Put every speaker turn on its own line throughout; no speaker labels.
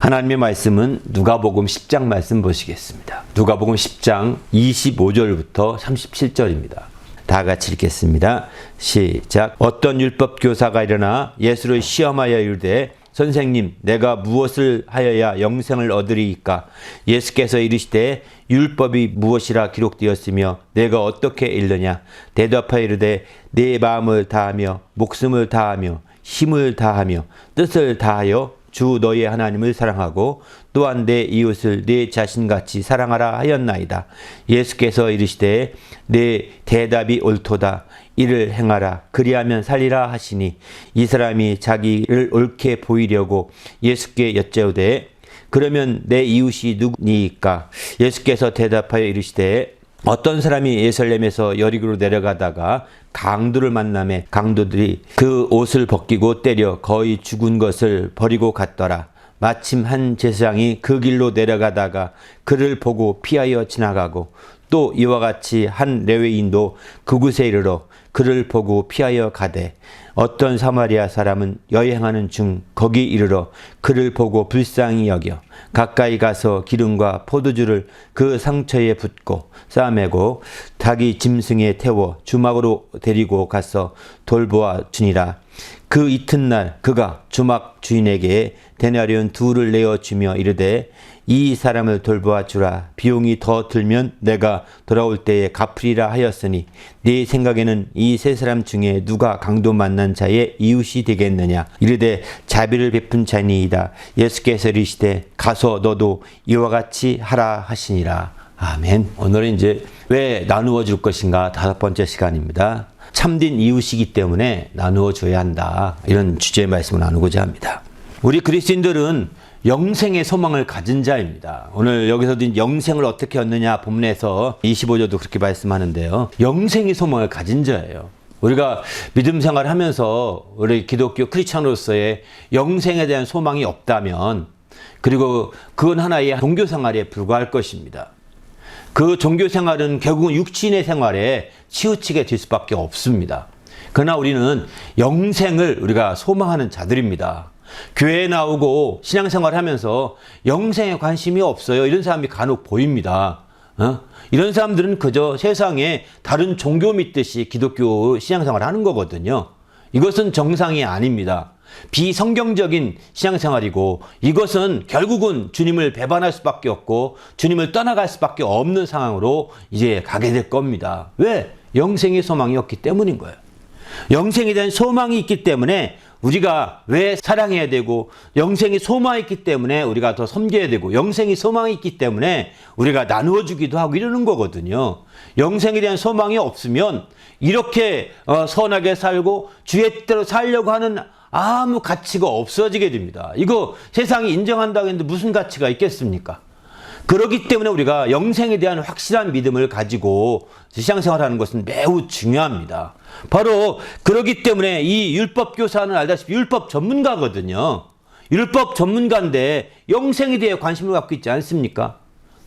하나님의 말씀은 누가복음 10장 말씀 보시겠습니다. 누가복음 10장 25절부터 37절입니다. 다 같이 읽겠습니다. 시작. 어떤 율법 교사가 일어나 예수를 시험하여 이르되 선생님, 내가 무엇을 하여야 영생을 얻으리이까? 예수께서 이르시되 율법이 무엇이라 기록되었으며 내가 어떻게 읽느냐? 대답하여 이르되 내 마음을 다하며 목숨을 다하며 힘을 다하며 뜻을 다하여 주 너의 하나님을 사랑하고 또한 내 이웃을 내 자신같이 사랑하라 하였나이다. 예수께서 이르시되 내 대답이 옳도다. 이를 행하라. 그리하면 살리라 하시니 이 사람이 자기를 옳게 보이려고 예수께 여짜오되 그러면 내 이웃이 누구니까? 예수께서 대답하여 이르시되 어떤 사람이 예루살렘에서 여리고로 내려가다가 강도를 만나매 강도들이 그 옷을 벗기고 때려 거의 죽은 것을 버리고 갔더라. 마침 한 제사장이 그 길로 내려가다가 그를 보고 피하여 지나가고 또 이와 같이 한 레위인도 그곳에 이르러 그를 보고 피하여 가되 어떤 사마리아 사람은 여행하는 중 거기 이르러 그를 보고 불쌍히 여겨 가까이 가서 기름과 포도주를 그 상처에 붓고 싸매고 자기 짐승에 태워 주막으로 데리고 가서 돌보아 주니라. 그 이튿날 그가 주막 주인에게 데나리온 2를 내어주며 이르되 이 사람을 돌보아 주라. 비용이 더 들면 내가 돌아올 때에 갚으리라 하였으니 네 생각에는 이 세 사람 중에 누가 강도 만난 자의 이웃이 되겠느냐? 이르되 자비를 베푼 자니이다. 예수께서 이르시되 가서 너도 이와 같이 하라 하시니라. 아멘. 오늘은 이제 왜 나누어 줄 것인가 5번째 시간입니다. 참된 이웃이기 때문에 나누어 줘야 한다. 이런 주제의 말씀을 나누고자 합니다. 우리 그리스도인들은 영생의 소망을 가진 자입니다. 오늘 여기서도 영생을 어떻게 얻느냐 본문에서 25절도 그렇게 말씀하는데요. 영생의 소망을 가진 자예요. 우리가 믿음 생활을 하면서 우리 기독교 크리스찬으로서의 영생에 대한 소망이 없다면 그리고 그건 하나의 종교 생활에 불과할 것입니다. 그 종교 생활은 결국은 육신의 생활에 치우치게 될 수밖에 없습니다. 그러나 우리는 영생을 우리가 소망하는 자들입니다. 교회에 나오고 신앙생활을 하면서 영생에 관심이 없어요. 이런 사람이 간혹 보입니다. 이런 사람들은 그저 세상에 다른 종교 믿듯이 기독교 신앙생활을 하는 거거든요. 이것은 정상이 아닙니다. 비성경적인 신앙생활이고 이것은 결국은 주님을 배반할 수밖에 없고 주님을 떠나갈 수밖에 없는 상황으로 이제 가게 될 겁니다. 왜? 영생의 소망이 없기 때문인 거예요. 영생에 대한 소망이 있기 때문에 우리가 왜 사랑해야 되고 영생이 소망이 있기 때문에 우리가 더 섬겨야 되고 영생이 소망이 있기 때문에 우리가 나누어 주기도 하고 이러는 거거든요. 영생에 대한 소망이 없으면 이렇게 선하게 살고 주의 뜻대로 살려고 하는 아무 가치가 없어지게 됩니다. 이거 세상이 인정한다고 했는데 무슨 가치가 있겠습니까? 그렇기 때문에 우리가 영생에 대한 확실한 믿음을 가지고 신앙생활하는 것은 매우 중요합니다. 바로 그렇기 때문에 이 율법 교사는 알다시피 율법 전문가거든요. 율법 전문가인데 영생에 대해 관심을 갖고 있지 않습니까?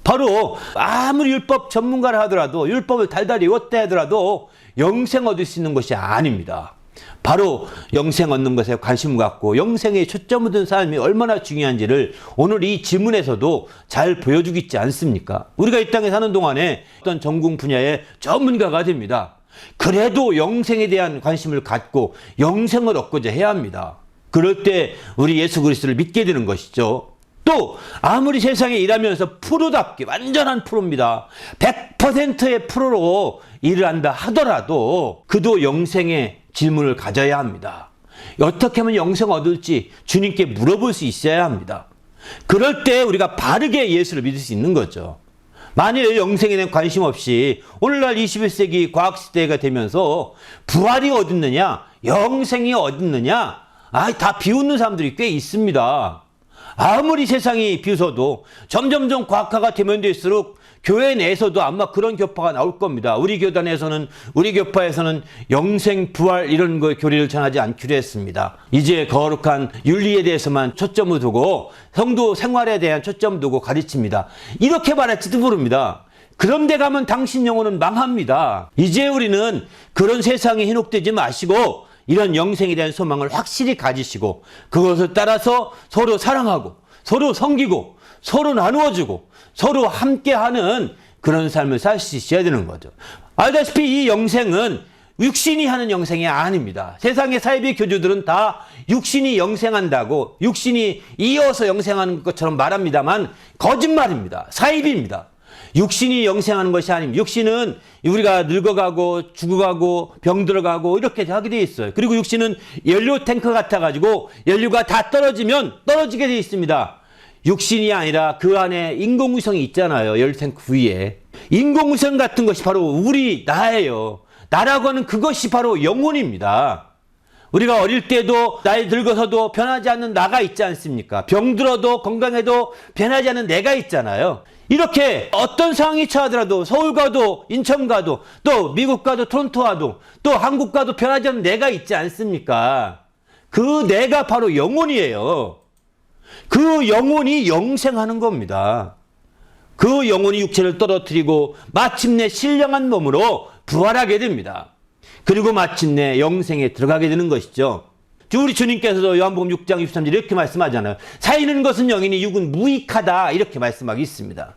바로 아무리 율법 전문가를 하더라도 율법을 달달이 외웠다 하더라도 영생 얻을 수 있는 것이 아닙니다. 바로 영생 얻는 것에 관심을 갖고 영생에 초점을 둔 삶이 얼마나 중요한지를 오늘 이 지문에서도 잘 보여주고 있지 않습니까? 우리가 이 땅에 사는 동안에 어떤 전공 분야의 전문가가 됩니다. 그래도 영생에 대한 관심을 갖고 영생을 얻고자 해야 합니다. 그럴 때 우리 예수 그리스도를 믿게 되는 것이죠. 또 아무리 세상에 일하면서 프로답게 완전한 프로입니다. 100%의 프로로 일을 한다 하더라도 그도 영생의 질문을 가져야 합니다. 어떻게 하면 영생 얻을지 주님께 물어볼 수 있어야 합니다. 그럴 때 우리가 바르게 예수를 믿을 수 있는 거죠. 만일 영생에 대한 관심 없이 오늘날 21세기 과학시대가 되면서 부활이 어딨느냐 영생이 어딨느냐 다 비웃는 사람들이 꽤 있습니다. 아무리 세상이 비웃어도 점점점 과학화가 되면 될수록 교회 내에서도 아마 그런 교파가 나올 겁니다. 우리 교단에서는 우리 교파에서는 영생 부활 이런 거 교리를 전하지 않기로 했습니다. 이제 거룩한 윤리에 대해서만 초점을 두고 성도 생활에 대한 초점을 두고 가르칩니다. 이렇게 말할지도 모릅니다. 그런 데 가면 당신 영혼은 망합니다. 이제 우리는 그런 세상에 현혹되지 마시고 이런 영생에 대한 소망을 확실히 가지시고 그것을 따라서 서로 사랑하고 서로 섬기고 서로 나누어주고 서로 함께하는 그런 삶을 살 수 있어야 되는 거죠. 알다시피 이 영생은 육신이 하는 영생이 아닙니다. 세상의 사이비 교주들은 다 육신이 영생한다고 육신이 이어서 영생하는 것처럼 말합니다만 거짓말입니다. 사이비입니다. 육신이 영생하는 것이 아닙니다. 육신은 우리가 늙어가고 죽어가고 병들어가고 이렇게 하게 돼 있어요. 그리고 육신은 연료 탱크 같아가지고 연료가 다 떨어지면 떨어지게 돼 있습니다. 육신이 아니라 그 안에 인공위성이 있잖아요. 연료 탱크 위에. 인공위성 같은 것이 바로 우리 나예요. 나라고 하는 그것이 바로 영혼입니다. 우리가 어릴 때도 나이 늙어서도 변하지 않는 나가 있지 않습니까? 병들어도 건강해도 변하지 않는 내가 있잖아요. 이렇게 어떤 상황이 처하더라도 서울 가도 인천 가도 또 미국 가도 토론토 가도 또 한국 가도 변하지 않는 내가 있지 않습니까? 그 내가 바로 영혼이에요. 그 영혼이 영생하는 겁니다. 그 영혼이 육체를 떨어뜨리고 마침내 신령한 몸으로 부활하게 됩니다. 그리고 마침내 영생에 들어가게 되는 것이죠. 우리 주님께서도 요한복음 6장 63절 이렇게 말씀하잖아요. 살리는 것은 영이니 육은 무익하다 이렇게 말씀하고 있습니다.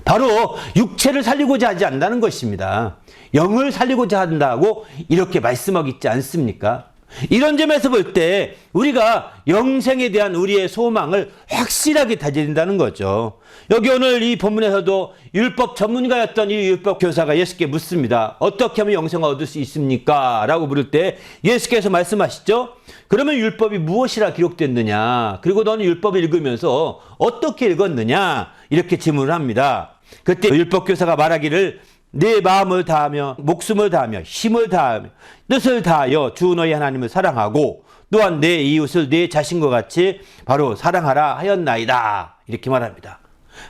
바로 육체를 살리고자 하지 않는다는 것입니다. 영을 살리고자 한다고 이렇게 말씀하고 있지 않습니까? 이런 점에서 볼 때 우리가 영생에 대한 우리의 소망을 확실하게 다져진다는 거죠. 여기 오늘 이 본문에서도 율법 전문가였던 이 율법 교사가 예수께 묻습니다. 어떻게 하면 영생을 얻을 수 있습니까? 라고 물을 때 예수께서 말씀하시죠. 그러면 율법이 무엇이라 기록됐느냐? 그리고 너는 율법을 읽으면서 어떻게 읽었느냐? 이렇게 질문을 합니다. 그때 율법 교사가 말하기를 내 마음을 다하며 목숨을 다하며 힘을 다하며 뜻을 다하여 주 너희 하나님을 사랑하고 또한 내 이웃을 내 자신과 같이 바로 사랑하라 하였나이다. 이렇게 말합니다.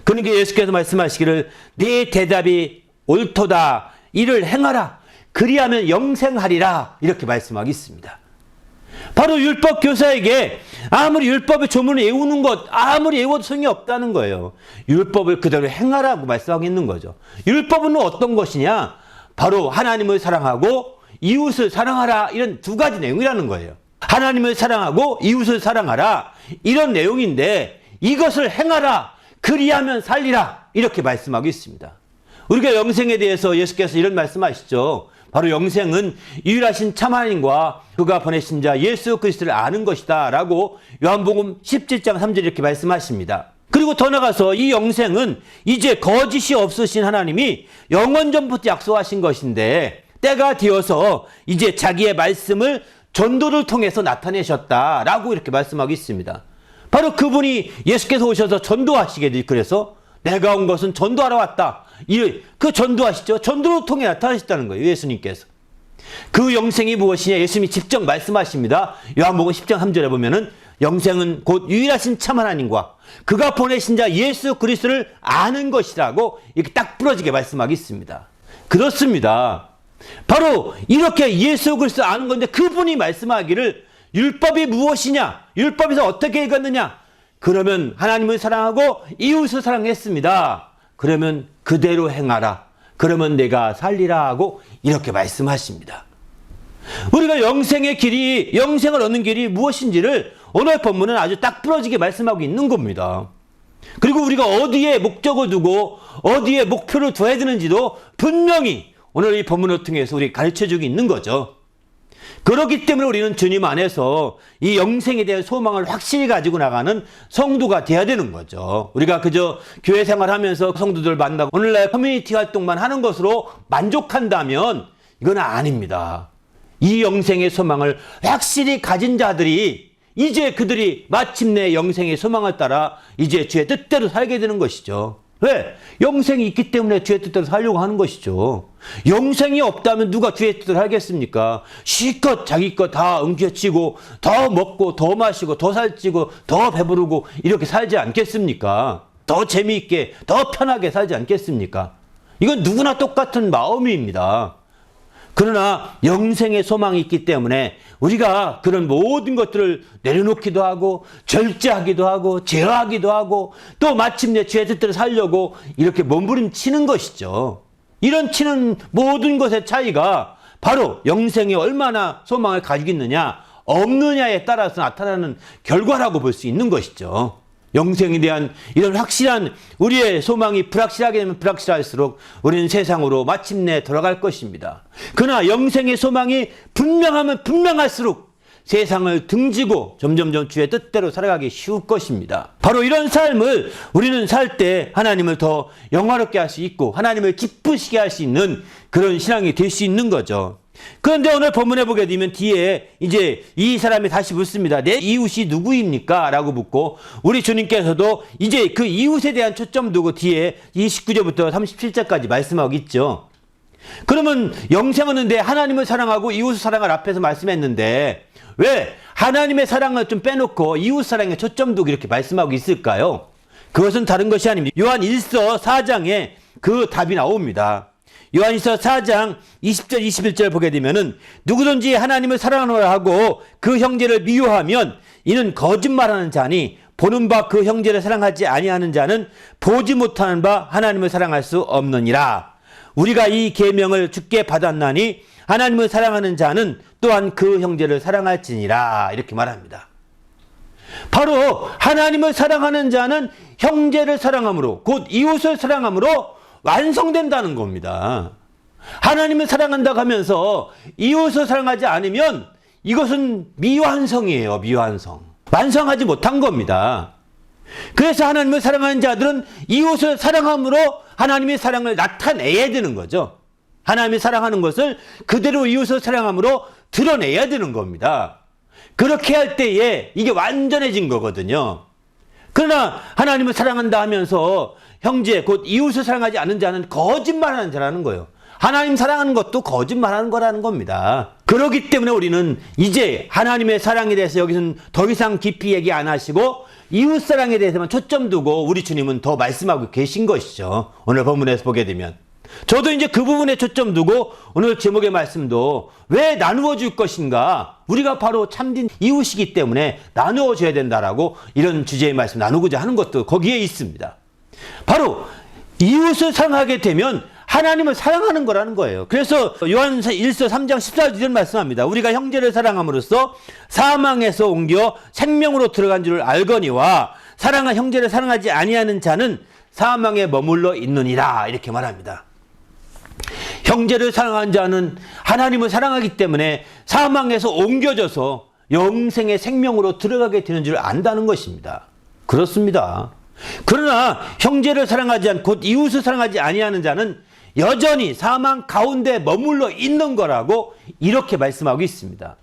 그러니까 예수께서 말씀하시기를 네 대답이 옳도다. 이를 행하라. 그리하면 영생하리라. 이렇게 말씀하고 있습니다. 바로 율법 교사에게 아무리 율법의 조문을 외우는 것 아무리 외워도 소용이 없다는 거예요. 율법을 그대로 행하라고 말씀하고 있는 거죠. 율법은 어떤 것이냐? 바로 하나님을 사랑하고 이웃을 사랑하라 이런 두 가지 내용이라는 거예요. 하나님을 사랑하고 이웃을 사랑하라 이런 내용인데 이것을 행하라 그리하면 살리라 이렇게 말씀하고 있습니다. 우리가 영생에 대해서 예수께서 이런 말씀하시죠. 바로 영생은 유일하신 참 하나님과 그가 보내신 자 예수 그리스도를 아는 것이다 라고 요한복음 17장 3절 이렇게 말씀하십니다. 그리고 더 나가서 이 영생은 이제 거짓이 없으신 하나님이 영원 전부터 약속하신 것인데 때가 되어서 이제 자기의 말씀을 전도를 통해서 나타내셨다라고 이렇게 말씀하고 있습니다. 바로 그분이 예수께서 오셔서 전도하시게 돼. 그래서 내가 온 것은 전도하러 왔다. 그 전도하시죠. 전도를 통해 나타나셨다는 거예요. 예수님께서. 그 영생이 무엇이냐? 예수님이 직접 말씀하십니다. 요한복음 10장 3절에 보면은 영생은 곧 유일하신 참 하나님과 그가 보내신 자 예수 그리스도를 아는 것이라고 이렇게 딱 부러지게 말씀하고 있습니다. 그렇습니다. 바로 이렇게 예수 그리스도 아는 건데 그분이 말씀하기를 율법이 무엇이냐? 율법에서 어떻게 읽었느냐? 그러면 하나님을 사랑하고 이웃을 사랑했습니다. 그러면 그대로 행하라. 그러면 내가 살리라 하고 이렇게 말씀하십니다. 우리가 영생의 길이, 영생을 얻는 길이 무엇인지를 오늘 본문은 아주 딱 부러지게 말씀하고 있는 겁니다. 그리고 우리가 어디에 목적을 두고 어디에 목표를 둬야 되는지도 분명히 오늘 이 본문을 통해서 우리 가르쳐주고 있는 거죠. 그렇기 때문에 우리는 주님 안에서 이 영생에 대한 소망을 확실히 가지고 나가는 성도가 돼야 되는 거죠. 우리가 그저 교회 생활하면서 성도들 만나고 오늘날 커뮤니티 활동만 하는 것으로 만족한다면 이건 아닙니다. 이 영생의 소망을 확실히 가진 자들이 이제 그들이 마침내 영생의 소망을 따라 이제 주의 뜻대로 살게 되는 것이죠. 왜? 영생이 있기 때문에 주의 뜻대로 살려고 하는 것이죠. 영생이 없다면 누가 주의 뜻대로 살겠습니까? 실컷 자기 것 다 엉켜치고 더 먹고 더 마시고 더 살찌고 더 배부르고 이렇게 살지 않겠습니까? 더 재미있게 더 편하게 살지 않겠습니까? 이건 누구나 똑같은 마음입니다. 그러나 영생의 소망이 있기 때문에 우리가 그런 모든 것들을 내려놓기도 하고 절제하기도 하고 제어하기도 하고 또 마침내 주의 뜻대로 살려고 이렇게 몸부림치는 것이죠. 이런 치는 모든 것의 차이가 바로 영생에 얼마나 소망을 가지고 있느냐 없느냐에 따라서 나타나는 결과라고 볼 수 있는 것이죠. 영생에 대한 이런 확실한 우리의 소망이 불확실하게 되면 불확실할수록 우리는 세상으로 마침내 돌아갈 것입니다. 그러나 영생의 소망이 분명하면 분명할수록 세상을 등지고 점점점 주의 뜻대로 살아가기 쉬울 것입니다. 바로 이런 삶을 우리는 살 때 하나님을 더 영화롭게 할 수 있고 하나님을 기쁘시게 할 수 있는 그런 신앙이 될 수 있는 거죠. 그런데 오늘 본문에 보게 되면 뒤에 이제 이 사람이 다시 묻습니다. 내 이웃이 누구입니까? 라고 묻고 우리 주님께서도 이제 그 이웃에 대한 초점 두고 뒤에 29절부터 37절까지 말씀하고 있죠. 그러면 영생은 근데 하나님을 사랑하고 이웃을 사랑할 앞에서 말씀했는데 왜 하나님의 사랑을 좀 빼놓고 이웃 사랑에 초점 두고 이렇게 말씀하고 있을까요? 그것은 다른 것이 아닙니다. 요한 1서 4장에 그 답이 나옵니다. 요한일서 4장 20절 21절 보게 되면은 누구든지 하나님을 사랑하노라 하고 그 형제를 미워하면 이는 거짓말하는 자니 보는 바 그 형제를 사랑하지 아니하는 자는 보지 못하는 바 하나님을 사랑할 수 없느니라. 우리가 이 계명을 주께 받았나니 하나님을 사랑하는 자는 또한 그 형제를 사랑할지니라. 이렇게 말합니다. 바로 하나님을 사랑하는 자는 형제를 사랑함으로 곧 이웃을 사랑함으로 완성된다는 겁니다. 하나님을 사랑한다고 하면서 이웃을 사랑하지 않으면 이것은 미완성이에요. 미완성. 완성하지 못한 겁니다. 그래서 하나님을 사랑하는 자들은 이웃을 사랑함으로 하나님의 사랑을 나타내야 되는 거죠. 하나님이 사랑하는 것을 그대로 이웃을 사랑함으로 드러내야 되는 겁니다. 그렇게 할 때에 이게 완전해진 거거든요. 그러나 하나님을 사랑한다 하면서 형제 곧 이웃을 사랑하지 않는 자는 거짓말하는 자라는 거예요. 하나님 사랑하는 것도 거짓말하는 거라는 겁니다. 그렇기 때문에 우리는 이제 하나님의 사랑에 대해서 여기서는 더 이상 깊이 얘기 안 하시고 이웃 사랑에 대해서만 초점 두고 우리 주님은 더 말씀하고 계신 것이죠. 오늘 본문에서 보게 되면 저도 이제 그 부분에 초점 두고 오늘 제목의 말씀도 왜 나누어 줄 것인가? 우리가 바로 참된 이웃이기 때문에 나누어 줘야 된다라고 이런 주제의 말씀 나누고자 하는 것도 거기에 있습니다. 바로 이웃을 사랑하게 되면 하나님을 사랑하는 거라는 거예요. 그래서 요한일서 3장 14절을 말씀합니다. 우리가 형제를 사랑함으로써 사망에서 옮겨 생명으로 들어간 줄을 알거니와 사랑한 형제를 사랑하지 아니하는 자는 사망에 머물러 있느니라. 이렇게 말합니다. 형제를 사랑하는 자는 하나님을 사랑하기 때문에 사망에서 옮겨져서 영생의 생명으로 들어가게 되는 줄 안다는 것입니다. 그렇습니다. 그러나 형제를 사랑하지 않고 이웃을 사랑하지 아니하는 자는 여전히 사망 가운데 머물러 있는 거라고 이렇게 말씀하고 있습니다.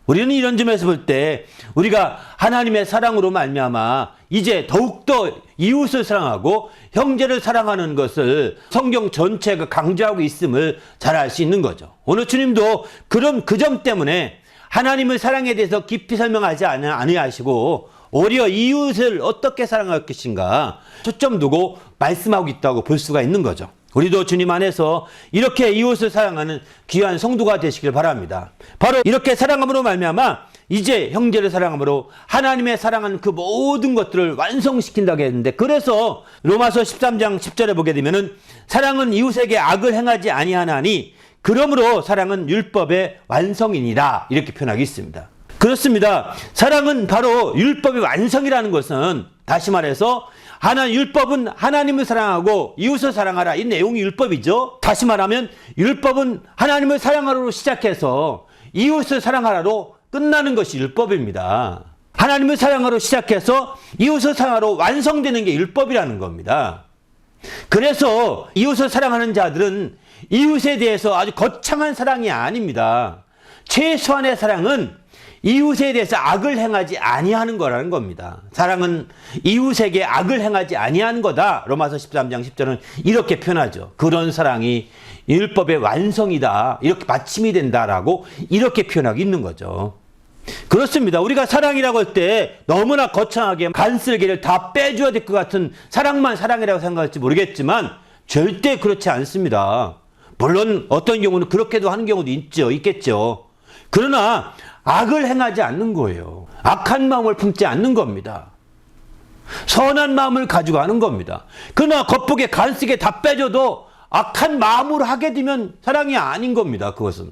우리는 이런 점에서 볼 때 우리가 하나님의 사랑으로 말미암아 이제 더욱더 이웃을 사랑하고 형제를 사랑하는 것을 성경 전체가 강조하고 있음을 잘 알 수 있는 거죠. 오늘 주님도 그런 그 점 때문에 하나님의 사랑에 대해서 깊이 설명하지 아니하시고 오히려 이웃을 어떻게 사랑할 것인가 초점 두고 말씀하고 있다고 볼 수가 있는 거죠. 우리도 주님 안에서 이렇게 이웃을 사랑하는 귀한 성도가 되시길 바랍니다. 바로 이렇게 사랑함으로 말미암아 이제 형제를 사랑함으로 하나님의 사랑한 그 모든 것들을 완성시킨다고 했는데 그래서 로마서 13장 10절에 보게 되면은 사랑은 이웃에게 악을 행하지 아니하나니 그러므로 사랑은 율법의 완성이니라 이렇게 표현하고 있습니다. 그렇습니다. 사랑은 바로 율법의 완성이라는 것은 다시 말해서 율법은 하나님을 사랑하고 이웃을 사랑하라 이 내용이 율법이죠. 다시 말하면 율법은 하나님을 사랑하라로 시작해서 이웃을 사랑하라로 끝나는 것이 율법입니다. 하나님을 사랑하러 시작해서 이웃을 사랑하러 완성되는 게 율법이라는 겁니다. 그래서 이웃을 사랑하는 자들은 이웃에 대해서 아주 거창한 사랑이 아닙니다. 최소한의 사랑은 이웃에 대해서 악을 행하지 아니하는 거라는 겁니다. 사랑은 이웃에게 악을 행하지 아니하는 거다. 로마서 13장 10절은 이렇게 표현하죠. 그런 사랑이 율법의 완성이다. 이렇게 받침이 된다라고 이렇게 표현하고 있는 거죠. 그렇습니다. 우리가 사랑이라고 할 때 너무나 거창하게 간쓸개를 다 빼줘야 될 것 같은 사랑만 사랑이라고 생각할지 모르겠지만 절대 그렇지 않습니다. 물론 어떤 경우는 그렇게도 하는 경우도 있겠죠. 그러나 악을 행하지 않는 거예요. 악한 마음을 품지 않는 겁니다. 선한 마음을 가지고 하는 겁니다. 그러나 겉보기에 간쓰게 다 빼줘도 악한 마음으로 하게 되면 사랑이 아닌 겁니다. 그것은.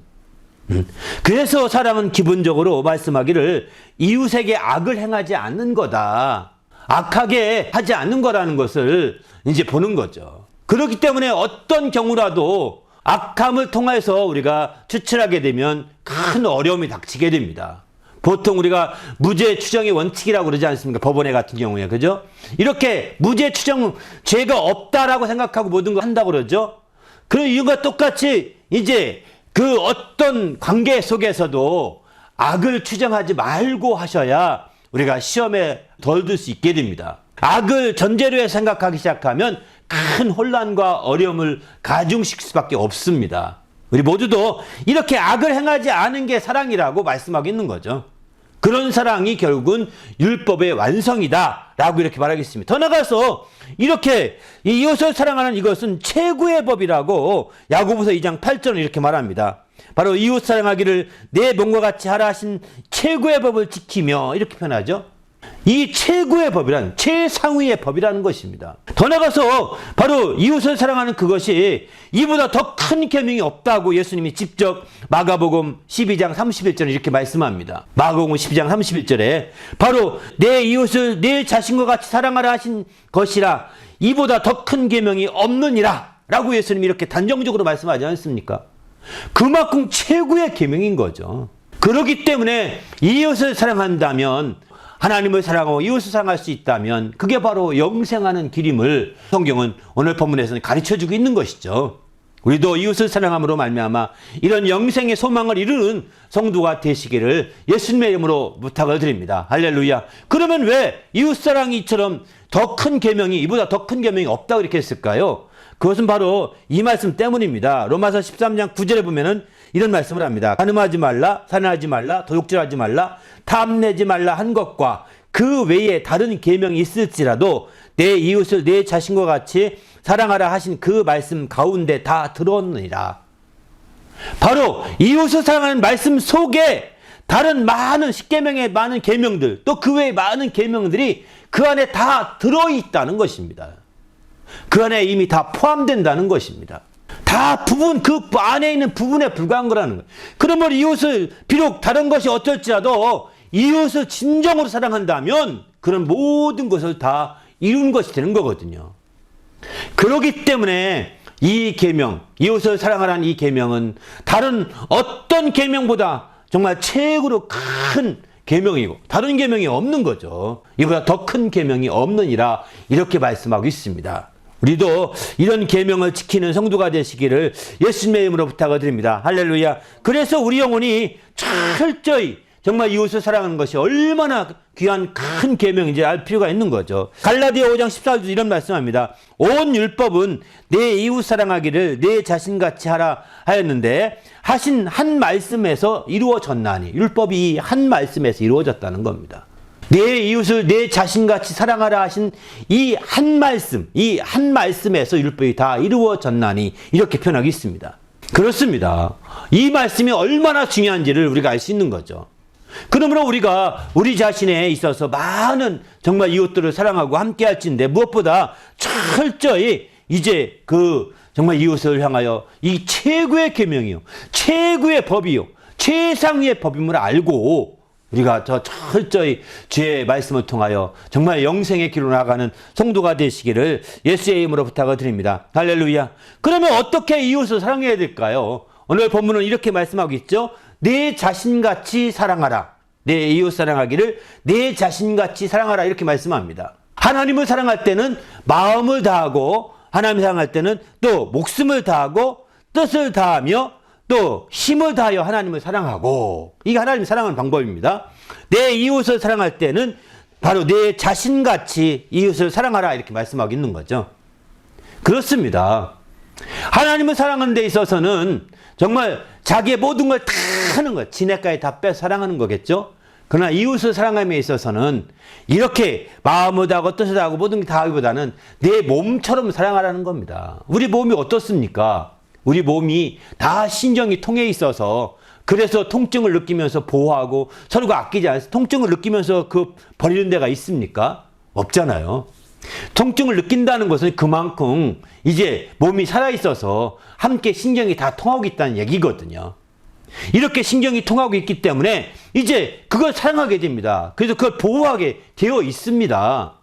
그래서 사랑은 기본적으로 말씀하기를 이웃에게 악을 행하지 않는 거다. 악하게 하지 않는 거라는 것을 이제 보는 거죠. 그렇기 때문에 어떤 경우라도 악함을 통해서 우리가 추출하게 되면 큰 어려움이 닥치게 됩니다. 보통 우리가 무죄 추정의 원칙이라고 그러지 않습니까? 법원에 같은 경우에, 그죠? 이렇게 무죄 추정, 죄가 없다라고 생각하고 모든 걸 한다고 그러죠? 그런 이유가 똑같이 이제 그 어떤 관계 속에서도 악을 추정하지 말고 하셔야 우리가 시험에 덜 들 수 있게 됩니다. 악을 전제로 해 생각하기 시작하면 큰 혼란과 어려움을 가중시킬 수밖에 없습니다. 우리 모두도 이렇게 악을 행하지 않은 게 사랑이라고 말씀하고 있는 거죠. 그런 사랑이 결국은 율법의 완성이다 라고 이렇게 말하겠습니다. 더 나가서 이렇게 이웃을 사랑하는 이것은 최고의 법이라고 야고보서 2장 8절은 이렇게 말합니다. 바로 이웃 사랑하기를 내 몸과 같이 하라 하신 최고의 법을 지키며 이렇게 표현하죠. 이 최고의 법이란 최상위의 법이라는 것입니다. 더 나가서 바로 이웃을 사랑하는 그것이 이보다 더 큰 계명이 없다고 예수님이 직접 마가복음 12장 31절에 이렇게 말씀합니다. 마가복음 12장 31절에 바로 내 이웃을 내 자신과 같이 사랑하라 하신 것이라 이보다 더 큰 계명이 없느니라 라고 예수님이 이렇게 단정적으로 말씀하지 않습니까? 그만큼 최고의 계명인 거죠. 그렇기 때문에 이웃을 사랑한다면, 하나님을 사랑하고 이웃을 사랑할 수 있다면 그게 바로 영생하는 길임을 성경은 오늘 본문에서는 가르쳐주고 있는 것이죠. 우리도 이웃을 사랑함으로 말미암아 이런 영생의 소망을 이루는 성도가 되시기를 예수님의 이름으로 부탁을 드립니다. 할렐루야. 그러면 왜 이웃사랑이처럼 더 큰 계명이, 이보다 더 큰 계명이 없다고 이렇게 했을까요? 그것은 바로 이 말씀 때문입니다. 로마서 13장 9절에 보면은 이런 말씀을 합니다. 간음하지 말라, 살인하지 말라, 도둑질하지 말라, 탐내지 말라 한 것과 그 외에 다른 계명이 있을지라도 내 이웃을 내 자신과 같이 사랑하라 하신 그 말씀 가운데 다 들었느니라. 바로 이웃을 사랑하는 말씀 속에 다른 많은 십계명의 많은 계명들, 또 그 외에 많은 계명들이 그 안에 다 들어있다는 것입니다. 그 안에 이미 다 포함된다는 것입니다. 다 부분, 그 안에 있는 부분에 불과한 거라는 거예요. 그러면 이웃을 비록 다른 것이 어떨지라도 이웃을 진정으로 사랑한다면 그런 모든 것을 다 이룬 것이 되는 거거든요. 그렇기 때문에 이 계명, 이웃을 사랑하라는 이 계명은 다른 어떤 계명보다 정말 최고로 큰 계명이고 다른 계명이 없는 거죠. 이보다 더 큰 계명이 없느니라 이렇게 말씀하고 있습니다. 우리도 이런 계명을 지키는 성도가 되시기를 예수님의 이름으로 부탁을 드립니다. 할렐루야. 그래서 우리 영혼이 철저히 정말 이웃을 사랑하는 것이 얼마나 귀한 큰 계명인지 알 필요가 있는 거죠. 갈라디아 5장 14절도 이런 말씀합니다. 온 율법은 내 이웃 사랑하기를 내 자신같이 하라 하였는데 하신 한 말씀에서 이루어졌나니, 율법이 한 말씀에서 이루어졌다는 겁니다. 내 이웃을 내 자신같이 사랑하라 하신 이 한 말씀에서 율법이 다 이루어졌나니 이렇게 표현하고 있습니다. 그렇습니다. 이 말씀이 얼마나 중요한지를 우리가 알 수 있는 거죠. 그러므로 우리가 우리 자신에 있어서 많은 정말 이웃들을 사랑하고 함께 할진데 무엇보다 철저히 이제 그 정말 이웃을 향하여 이 최고의 계명이요, 최고의 법이요, 최상위의 법임을 알고 우리가 저 철저히 주의 말씀을 통하여 정말 영생의 길로 나가는 성도가 되시기를 예수의 이름으로 부탁을 드립니다. 할렐루야. 그러면 어떻게 이웃을 사랑해야 될까요? 오늘 본문은 이렇게 말씀하고 있죠. 내 자신같이 사랑하라. 내 이웃 사랑하기를 내 자신같이 사랑하라 이렇게 말씀합니다. 하나님을 사랑할 때는 마음을 다하고, 하나님을 사랑할 때는 또 목숨을 다하고 뜻을 다하며 또 힘을 다하여 하나님을 사랑하고, 이게 하나님을 사랑하는 방법입니다. 내 이웃을 사랑할 때는 바로 내 자신같이 이웃을 사랑하라 이렇게 말씀하고 있는 거죠. 그렇습니다. 하나님을 사랑하는 데 있어서는 정말 자기의 모든 걸 다 하는 것, 지네까지 다 빼서 사랑하는 거겠죠. 그러나 이웃을 사랑함에 있어서는 이렇게 마음을 다하고 뜻을 다하고 모든 게 다 하기보다는 내 몸처럼 사랑하라는 겁니다. 우리 몸이 어떻습니까? 우리 몸이 다 신경이 통해 있어서 그래서 통증을 느끼면서 보호하고 서로가 아끼지 않아서 통증을 느끼면서 그 버리는 데가 있습니까? 없잖아요. 통증을 느낀다는 것은 그만큼 이제 몸이 살아있어서 함께 신경이 다 통하고 있다는 얘기거든요. 이렇게 신경이 통하고 있기 때문에 이제 그걸 사랑하게 됩니다. 그래서 그걸 보호하게 되어 있습니다.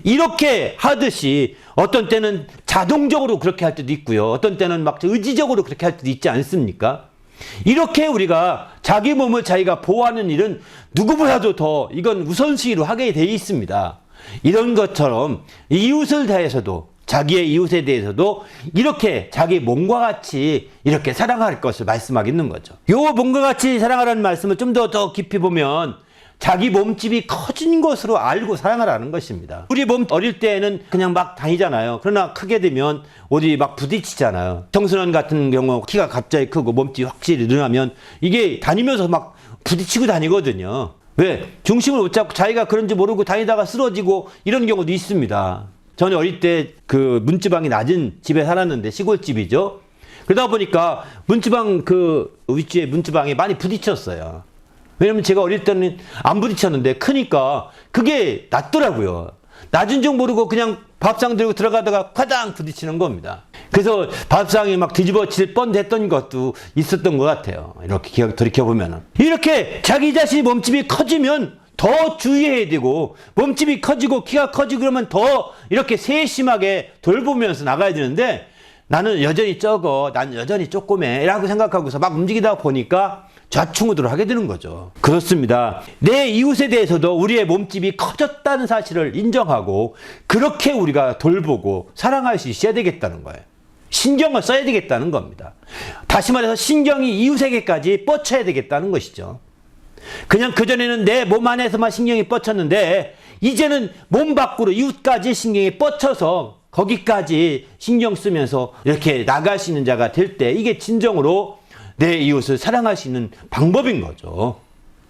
이렇게 하듯이 어떤 때는 자동적으로 그렇게 할 때도 있고요. 어떤 때는 막 의지적으로 그렇게 할 때도 있지 않습니까? 이렇게 우리가 자기 몸을 자기가 보호하는 일은 누구보다도 더 이건 우선순위로 하게 돼 있습니다. 이런 것처럼 이웃을 대해서도 자기의 이웃에 대해서도 이렇게 자기 몸과 같이 이렇게 사랑할 것을 말씀하겠는 거죠. 요 몸과 같이 사랑하라는 말씀을 좀 더 깊이 보면 자기 몸집이 커진 것으로 알고 사랑하라는 것입니다. 우리 몸 어릴 때는 그냥 막 다니잖아요. 그러나 크게 되면 어디 막 부딪히잖아요. 청소년 같은 경우 키가 갑자기 크고 몸집이 확실히 늘어나면 이게 다니면서 막 부딪히고 다니거든요. 왜? 중심을 못 잡고 자기가 그런지 모르고 다니다가 쓰러지고 이런 경우도 있습니다. 저는 어릴 때 그 문지방이 낮은 집에 살았는데 시골집이죠. 그러다 보니까 문지방 그 윗집에 문지방에 많이 부딪혔어요. 왜냐면 제가 어릴 때는 안 부딪혔는데 크니까 그게 낫더라고요. 낮은 줄 모르고 그냥 밥상 들고 들어가다가 화당 부딪히는 겁니다. 그래서 밥상이 막 뒤집어질 뻔했던 것도 있었던 것 같아요. 이렇게 돌이켜보면. 이렇게 자기 자신이 몸집이 커지면 더 주의해야 되고 몸집이 커지고 키가 커지고 그러면 더 이렇게 세심하게 돌보면서 나가야 되는데 나는 여전히 적어, 난 여전히 조그매 라고 생각하고서 막 움직이다 보니까 좌충우돌을 하게 되는 거죠. 그렇습니다. 내 이웃에 대해서도 우리의 몸집이 커졌다는 사실을 인정하고 그렇게 우리가 돌보고 사랑할 수 있어야 되겠다는 거예요. 신경을 써야 되겠다는 겁니다. 다시 말해서 신경이 이웃에게까지 뻗쳐야 되겠다는 것이죠. 그냥 그전에는 내 몸 안에서만 신경이 뻗쳤는데 이제는 몸 밖으로 이웃까지 신경이 뻗쳐서 거기까지 신경 쓰면서 이렇게 나갈 수 있는 자가 될 때 이게 진정으로 내 이웃을 사랑할 수 있는 방법인 거죠.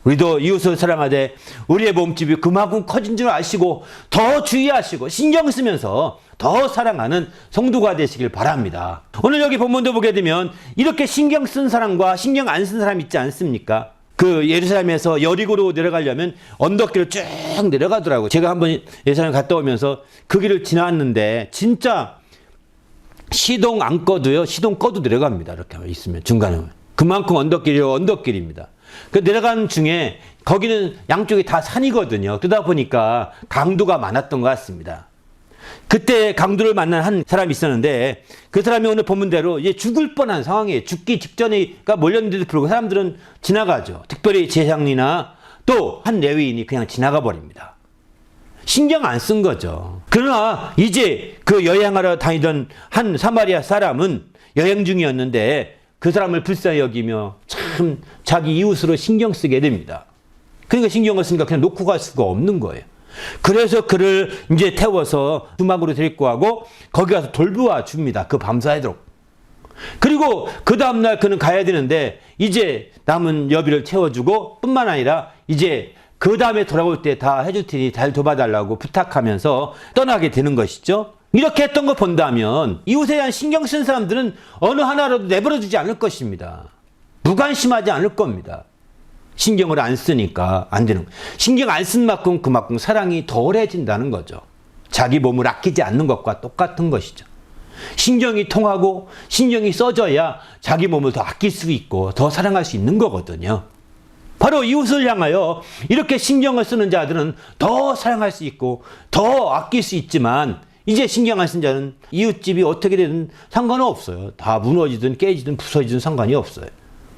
우리도 이웃을 사랑하되 우리의 몸집이 그만큼 커진 줄 아시고 더 주의하시고 신경 쓰면서 더 사랑하는 성도가 되시길 바랍니다. 오늘 여기 본문도 보게 되면 이렇게 신경 쓴 사람과 신경 안 쓴 사람 있지 않습니까? 그 예루살렘에서 여리고로 내려가려면 언덕길을 쭉 내려가더라고요. 제가 한번 예루살렘 갔다 오면서 그 길을 지났는데 진짜 시동 안 꺼도요. 시동 꺼도 내려갑니다. 이렇게 있으면 중간에. 그만큼 언덕길입니다. 그 내려가는 중에 거기는 양쪽이 다 산이거든요. 그러다 보니까 강도가 많았던 것 같습니다. 그때 강도를 만난 한 사람이 있었는데 그 사람이 오늘 본문대로 이제 죽을 뻔한 상황이에요. 죽기 직전에가 몰렸는데도 불구하고 사람들은 지나가죠. 특별히 제사장이나 또 한 레위인이 그냥 지나가 버립니다. 신경 안 쓴 거죠. 그러나 이제 그 여행하러 다니던 한 사마리아 사람은 여행 중이었는데 그 사람을 불쌍히 여기며 참 자기 이웃으로 신경 쓰게 됩니다. 그러니까 신경을 쓰니까 그냥 놓고 갈 수가 없는 거예요. 그래서 그를 이제 태워서 주막으로 데리고 가고 거기 가서 돌보아 줍니다. 그 밤새도록. 그리고 그 다음날 그는 가야 되는데 이제 남은 여비를 채워주고 뿐만 아니라 이제 그 다음에 돌아올 때 다 해줄 테니 잘 도와달라고 부탁하면서 떠나게 되는 것이죠. 이렇게 했던 거 본다면 이웃에 대한 신경 쓴 사람들은 어느 하나라도 내버려두지 않을 것입니다. 무관심하지 않을 겁니다. 신경을 안 쓰니까 안 되는 거예요. 신경 안 쓴 만큼 그만큼 사랑이 덜해진다는 거죠. 자기 몸을 아끼지 않는 것과 똑같은 것이죠. 신경이 통하고 신경이 써져야 자기 몸을 더 아낄 수 있고 더 사랑할 수 있는 거거든요. 바로 이웃을 향하여 이렇게 신경을 쓰는 자들은 더 사랑할 수 있고 더 아낄 수 있지만 이제 신경 안 쓴 자는 이웃집이 어떻게 되든 상관은 없어요. 다 무너지든 깨지든 부서지든 상관이 없어요.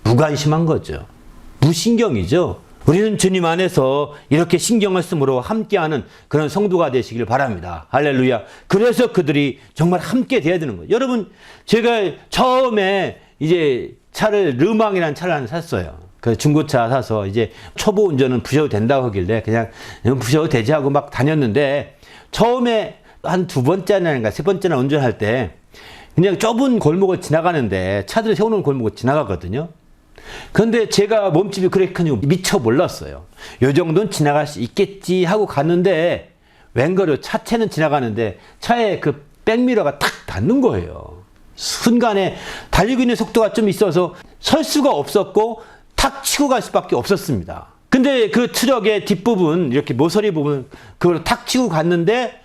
무관심한 거죠. 무신경이죠. 우리는 주님 안에서 이렇게 신경을 쓰므로 함께하는 그런 성도가 되시길 바랍니다. 할렐루야. 그래서 그들이 정말 함께 돼야 되는 거예요. 여러분, 제가 처음에 이제 차를 르망이라는 차를 하나 샀어요. 그 중고차 사서 이제 초보 운전은 부셔도 된다고 하길래 그냥 부셔도 되지 하고 막 다녔는데 처음에 한 두 번째나 세 번째나 운전할 때 그냥 좁은 골목을 지나가는데 차들이 세워놓은 골목을 지나가거든요. 그런데 제가 몸집이 그렇게 큰지 미처 몰랐어요. 요 정도는 지나갈 수 있겠지 하고 갔는데 웬걸요 차체는 지나가는데 차에 그 백미러가 탁 닿는 거예요. 순간에 달리고 있는 속도가 좀 있어서 설 수가 없었고 탁 치고 갈 수밖에 없었습니다. 근데 그 트럭의 뒷부분 이렇게 모서리 부분 그걸 탁 치고 갔는데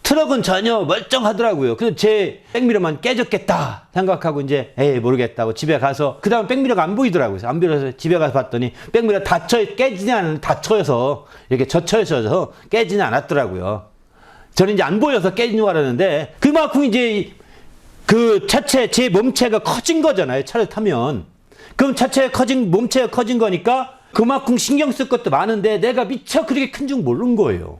트럭은 전혀 멀쩡하더라고요. 그래서 제 백미러만 깨졌겠다 생각하고 이제 에이 모르겠다고 집에 가서 그 다음 백미러가 안 보이더라고요. 안 보여서 집에 가서 봤더니 백미러 깨지지 않은 닫혀서 이렇게 젖혀져서 깨지는 않았더라고요. 저는 이제 안 보여서 깨진 줄 알았는데 그만큼 이제 그 차체 제 몸체가 커진 거잖아요. 차를 타면. 그럼 몸체가 커진 거니까 그만큼 신경 쓸 것도 많은데 내가 미처 그렇게 큰 줄 모르는 거예요.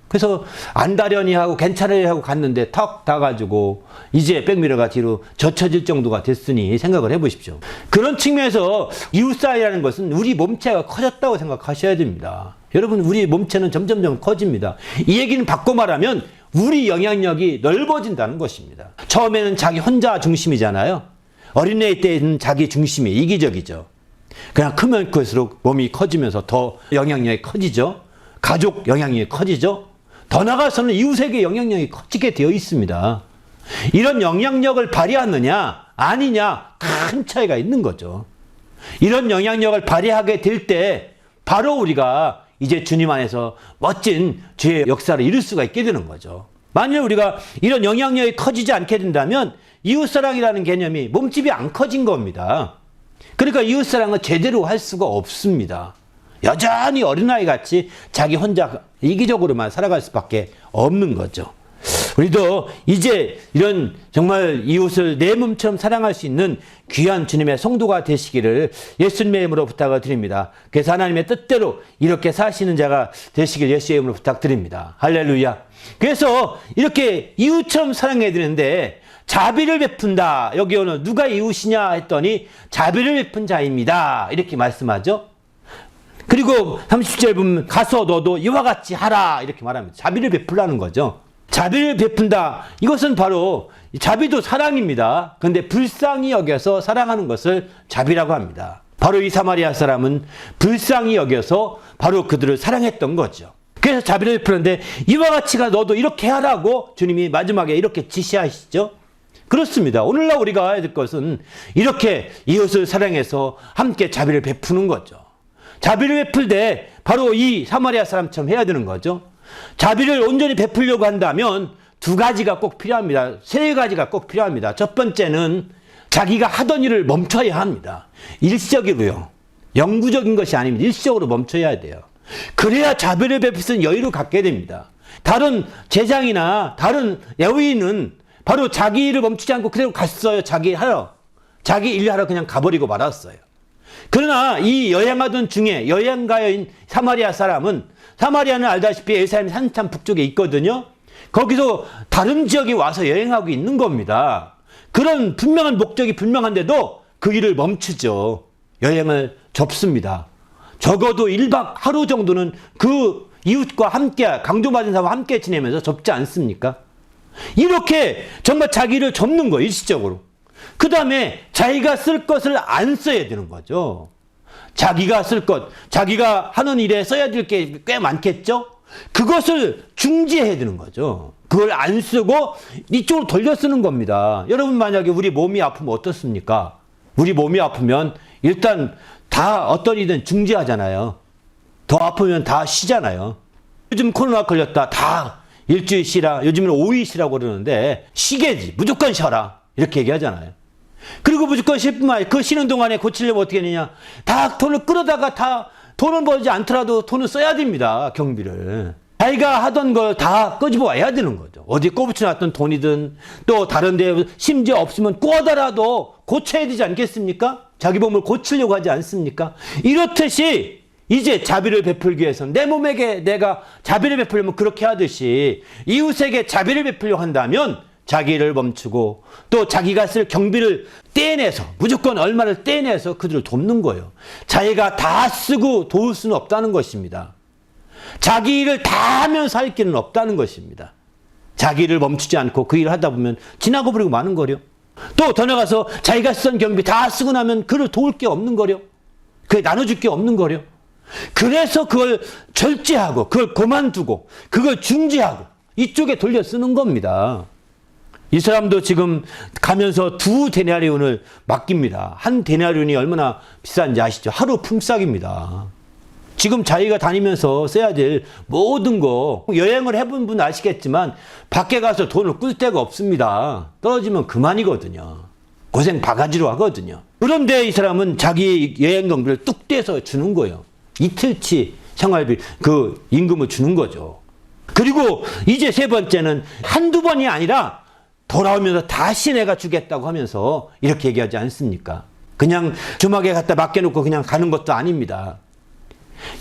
그래서 안다려니 하고 괜찮으려 하고 갔는데 턱 다가지고 이제 백미러가 뒤로 젖혀질 정도가 됐으니 생각을 해보십시오. 그런 측면에서 이웃 사이라는 것은 우리 몸체가 커졌다고 생각하셔야 됩니다. 여러분, 우리 몸체는 점점점 커집니다. 이 얘기는 바꿔 말하면 우리 영향력이 넓어진다는 것입니다. 처음에는 자기 혼자 중심이잖아요. 어린애 때는 자기 중심이 이기적이죠. 그냥 크면 클수록 몸이 커지면서 더 영향력이 커지죠. 가족 영향력이 커지죠. 더 나아가서는 이웃에게 영향력이 커지게 되어 있습니다. 이런 영향력을 발휘하느냐 아니냐 큰 차이가 있는 거죠. 이런 영향력을 발휘하게 될 때 바로 우리가 이제 주님 안에서 멋진 죄의 역사를 이룰 수가 있게 되는 거죠. 만일 우리가 이런 영향력이 커지지 않게 된다면 이웃사랑이라는 개념이 몸집이 안 커진 겁니다. 그러니까 이웃사랑은 제대로 할 수가 없습니다. 여전히 어린아이 같이 자기 혼자 이기적으로만 살아갈 수밖에 없는 거죠. 우리도 이제 이런 정말 이웃을 내 몸처럼 사랑할 수 있는 귀한 주님의 성도가 되시기를 예수님의 이름으로 부탁을 드립니다. 그래서 하나님의 뜻대로 이렇게 사시는 자가 되시길 예수의 이름으로 부탁드립니다. 할렐루야. 그래서 이렇게 이웃처럼 사랑해야 되는데 자비를 베푼다. 여기 오늘 누가 이웃이냐 했더니 자비를 베푼 자입니다. 이렇게 말씀하죠. 그리고 30절 보면 가서 너도 이와 같이 하라 이렇게 말합니다. 자비를 베풀라는 거죠. 자비를 베푼다. 이것은 바로 자비도 사랑입니다. 그런데 불쌍히 여겨서 사랑하는 것을 자비라고 합니다. 바로 이 사마리아 사람은 불쌍히 여겨서 바로 그들을 사랑했던 거죠. 그래서 자비를 베푸는데 이와 같이가 너도 이렇게 하라고 주님이 마지막에 이렇게 지시하시죠. 그렇습니다. 오늘날 우리가 해야 될 것은 이렇게 이웃을 사랑해서 함께 자비를 베푸는 거죠. 자비를 베풀 때 바로 이 사마리아 사람처럼 해야 되는 거죠. 자비를 온전히 베풀려고 한다면 두 가지가 꼭 필요합니다. 세 가지가 꼭 필요합니다. 첫 번째는 자기가 하던 일을 멈춰야 합니다. 일시적이고요. 영구적인 것이 아닙니다. 일시적으로 멈춰야 돼요. 그래야 자비를 베풀 수 있는 여유를 갖게 됩니다. 다른 제장이나 다른 레위인은 바로 자기 일을 멈추지 않고 그대로 갔어요. 자기 일 하러 그냥 가버리고 말았어요. 그러나 이 여행하던 중에 여행가인 사마리아 사람은 사마리아는 알다시피 예루살렘 산참 북쪽에 있거든요. 거기서 다른 지역에 와서 여행하고 있는 겁니다. 그런 분명한 목적이 분명한데도 그 일을 멈추죠. 여행을 접습니다. 적어도 1박 하루 정도는 그 이웃과 함께 강조받은 사람과 함께 지내면서 접지 않습니까? 이렇게 정말 자기를 접는 거예요. 일시적으로. 그 다음에 자기가 쓸 것을 안 써야 되는 거죠. 자기가 쓸 것, 자기가 하는 일에 써야 될 게 꽤 많겠죠? 그것을 중지해야 되는 거죠. 그걸 안 쓰고 이쪽으로 돌려 쓰는 겁니다. 여러분 만약에 우리 몸이 아프면 어떻습니까? 우리 몸이 아프면 일단 다 어떤 일이든 중지하잖아요. 더 아프면 다 쉬잖아요. 요즘 코로나 걸렸다. 다 일주일 쉬라. 요즘은 5일 쉬라고 그러는데 쉬게지. 무조건 쉬어라. 이렇게 얘기하잖아요. 그리고 무조건 쉴 뿐만 아니라 그 쉬는 동안에 고치려면 어떻게 하느냐. 다 돈을 끌어다가 다 돈을 벌지 않더라도 돈을 써야 됩니다. 경비를. 자기가 하던 걸 다 끄집어 와야 되는 거죠. 어디 꼽붙여놨던 돈이든 또 다른 데 심지어 없으면 꾸어다라도 고쳐야 되지 않겠습니까? 자기 몸을 고치려고 하지 않습니까? 이렇듯이 이제 자비를 베풀기 위해서는 내 몸에게 내가 자비를 베풀려면 그렇게 하듯이 이웃에게 자비를 베풀려고 한다면 자기를 멈추고 또 자기가 쓸 경비를 떼내서 무조건 얼마를 떼내서 그들을 돕는 거예요. 자기가 다 쓰고 도울 수는 없다는 것입니다. 자기 일을 다 하면서 할 길은 없다는 것입니다. 자기를 멈추지 않고 그 일을 하다 보면 지나고 버리고 마는 거려. 또 더 나가서 자기가 쓴 경비 다 쓰고 나면 그를 도울 게 없는 거려. 그게 나눠줄 게 없는 거려. 그래서 그걸 절제하고 그걸 그만두고 그걸 중지하고 이쪽에 돌려 쓰는 겁니다. 이 사람도 지금 가면서 2데나리온을 맡깁니다. 1데나리온이 얼마나 비싼지 아시죠? 하루 품삯입니다. 지금 자기가 다니면서 써야 될 모든 거 여행을 해본 분 아시겠지만 밖에 가서 돈을 끌 데가 없습니다. 떨어지면 그만이거든요. 고생 바가지로 하거든요. 그런데 이 사람은 자기 여행 경비를 뚝 떼서 주는 거예요. 이틀치 생활비 그 임금을 주는 거죠. 그리고 이제 세 번째는 한두 번이 아니라 돌아오면서 다시 내가 주겠다고 하면서 이렇게 얘기하지 않습니까? 그냥 주막에 갖다 맡겨놓고 그냥 가는 것도 아닙니다.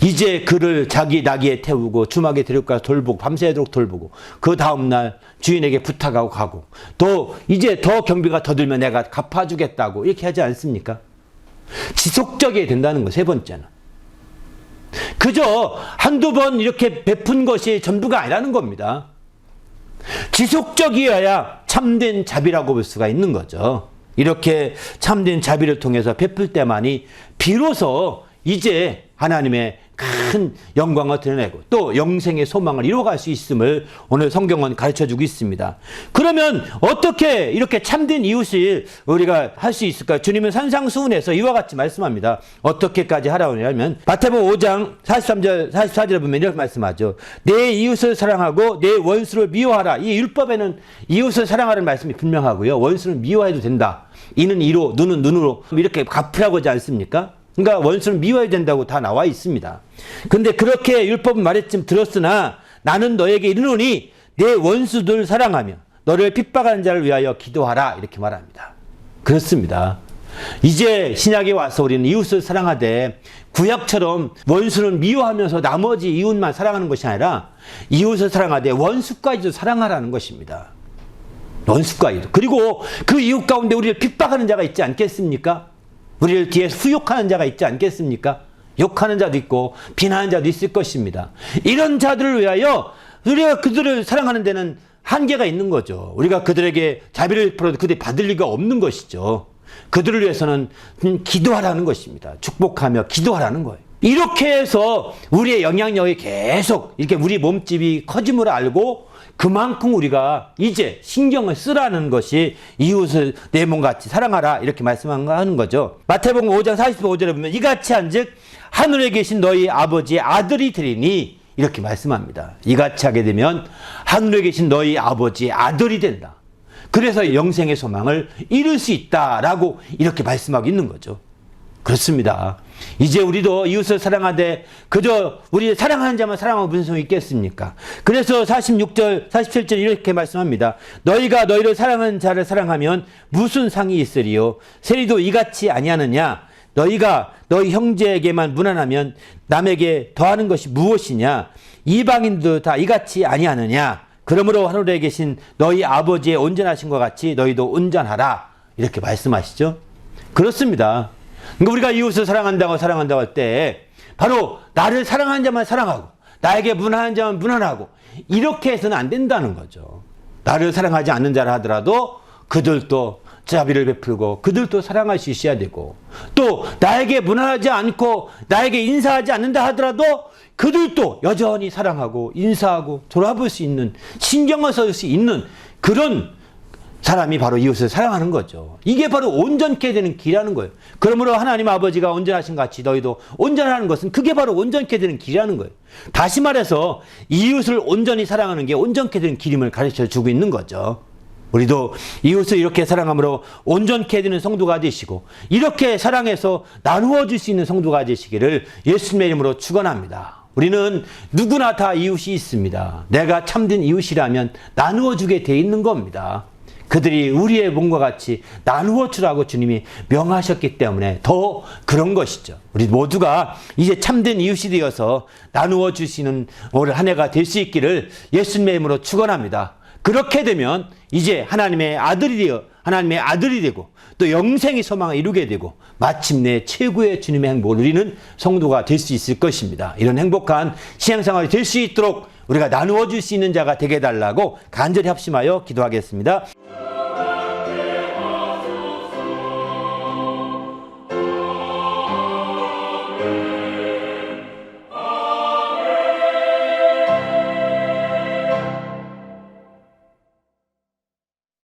이제 그를 자기 나귀에 태우고 주막에 데려가 돌보고 밤새도록 돌보고 그 다음날 주인에게 부탁하고 가고 또 이제 더 경비가 더 들면 내가 갚아주겠다고 이렇게 하지 않습니까? 지속적이어야 된다는 거, 세 번째는. 그저 한두 번 이렇게 베푼 것이 전부가 아니라는 겁니다. 지속적이어야 참된 자비라고 볼 수가 있는 거죠. 이렇게 참된 자비를 통해서 베풀 때만이 비로소 이제 하나님의 큰 영광을 드러내고 또 영생의 소망을 이루어갈 수 있음을 오늘 성경은 가르쳐주고 있습니다. 그러면 어떻게 이렇게 참된 이웃을 우리가 할 수 있을까요? 주님은 산상수훈에서 이와 같이 말씀합니다. 어떻게까지 하라고 하냐면 마태복음 5장 43절 44절에 보면 이렇게 말씀하죠. 내 이웃을 사랑하고 내 원수를 미워하라. 이 율법에는 이웃을 사랑하라는 말씀이 분명하고요. 원수를 미워해도 된다. 이는 이로 눈은 눈으로 이렇게 갚으라고 하지 않습니까? 그러니까 원수는 미워해야 된다고 다 나와 있습니다. 근데 그렇게 율법은 말했지만 들었으나 나는 너에게 이르노니 내 원수들 사랑하며 너를 핍박하는 자를 위하여 기도하라 이렇게 말합니다. 그렇습니다. 이제 신약에 와서 우리는 이웃을 사랑하되 구약처럼 원수는 미워하면서 나머지 이웃만 사랑하는 것이 아니라 이웃을 사랑하되 원수까지도 사랑하라는 것입니다. 원수까지도. 그리고 그 이웃 가운데 우리를 핍박하는 자가 있지 않겠습니까? 우리를 뒤에서 후욕하는 자가 있지 않겠습니까? 욕하는 자도 있고 비난하는 자도 있을 것입니다. 이런 자들을 위하여 우리가 그들을 사랑하는 데는 한계가 있는 거죠. 우리가 그들에게 자비를 베풀어도 그들이 받을 리가 없는 것이죠. 그들을 위해서는 기도하라는 것입니다. 축복하며 기도하라는 거예요. 이렇게 해서 우리의 영향력이 계속 이렇게 우리 몸집이 커짐을 알고 그만큼 우리가 이제 신경을 쓰라는 것이 이웃을 내 몸같이 사랑하라 이렇게 말씀하는 거죠. 마태복음 5장 45절에 보면 이같이 한즉 하늘에 계신 너희 아버지의 아들이 되리니 이렇게 말씀합니다. 이같이 하게 되면 하늘에 계신 너희 아버지의 아들이 된다. 그래서 영생의 소망을 이룰 수 있다라고 이렇게 말씀하고 있는 거죠. 그렇습니다. 이제 우리도 이웃을 사랑하되 그저 우리 사랑하는 자만 사랑하면 무슨 소용이 있겠습니까? 그래서 46절 47절 이렇게 말씀합니다. 너희가 너희를 사랑하는 자를 사랑하면 무슨 상이 있으리요? 세리도 이같이 아니하느냐? 너희가 너희 형제에게만 무난하면 남에게 더하는 것이 무엇이냐? 이방인도 다 이같이 아니하느냐? 그러므로 하늘에 계신 너희 아버지의 온전하신 것 같이 너희도 온전하라 이렇게 말씀하시죠. 그렇습니다. 그러니까 우리가 이웃을 사랑한다고 할 때 바로 나를 사랑하는 자만 사랑하고 나에게 무난한 자만 무난하고 이렇게 해서는 안 된다는 거죠. 나를 사랑하지 않는 자라 하더라도 그들도 자비를 베풀고 그들도 사랑할 수 있어야 되고 또 나에게 무난하지 않고 나에게 인사하지 않는다 하더라도 그들도 여전히 사랑하고 인사하고 돌아볼 수 있는 신경을 쓸 수 있는 그런 사람이 바로 이웃을 사랑하는 거죠. 이게 바로 온전케 되는 길이라는 거예요. 그러므로 하나님 아버지가 온전하신 같이 너희도 온전하는 것은 그게 바로 온전케 되는 길이라는 거예요. 다시 말해서 이웃을 온전히 사랑하는 게 온전케 되는 길임을 가르쳐 주고 있는 거죠. 우리도 이웃을 이렇게 사랑함으로 온전케 되는 성도가 되시고 이렇게 사랑해서 나누어 줄 수 있는 성도가 되시기를 예수님의 이름으로 축원합니다. 우리는 누구나 다 이웃이 있습니다. 내가 참된 이웃이라면 나누어 주게 돼 있는 겁니다. 그들이 우리의 몸과 같이 나누어 주라고 주님이 명하셨기 때문에 더 그런 것이죠. 우리 모두가 이제 참된 이웃이 되어서 나누어 주시는 올 한 해가 될 수 있기를 예수님의 이름으로 축원합니다. 그렇게 되면 이제 하나님의 아들이 되고 또 영생의 소망을 이루게 되고 마침내 최고의 주님의 행복을 누리는 성도가 될 수 있을 것입니다. 이런 행복한 신앙생활이 될 수 있도록 우리가 나누어 줄 수 있는 자가 되게 해달라고 간절히 합심하여 기도하겠습니다.